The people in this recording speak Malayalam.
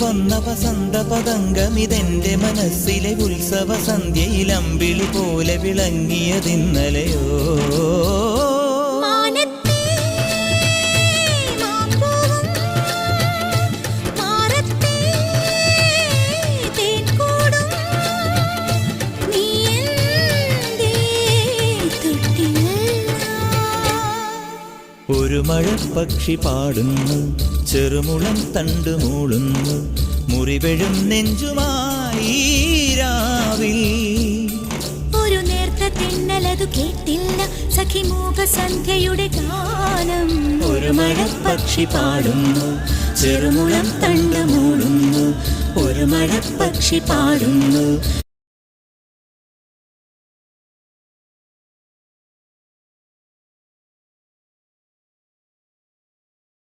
വന്ന വസന്ത പതംഗമിതെന്റെ മനസ്സിലെ ഉത്സവ സന്ധ്യയിൽ അമ്പിളി പോലെ വിളങ്ങിയതിന്നലെയോ. ഒരു മഴപ്പക്ഷി പാടുന്നു, ചെറുമുളം തണ്ടു മൂളുന്നു, മുറിവെഴും നെഞ്ചുമായി രാവിൽ. ഒരു നേർത്ത തിന്നലതു കേട്ടില്ല സഖിമൂക സന്ധ്യയുടെ ഗാനം. ഒരു മഴപ്പക്ഷി പാടുന്നു, ചെറുമുളം തണ്ടു മൂളുന്നു, ഒരു മഴപ്പക്ഷി പാടുന്നു,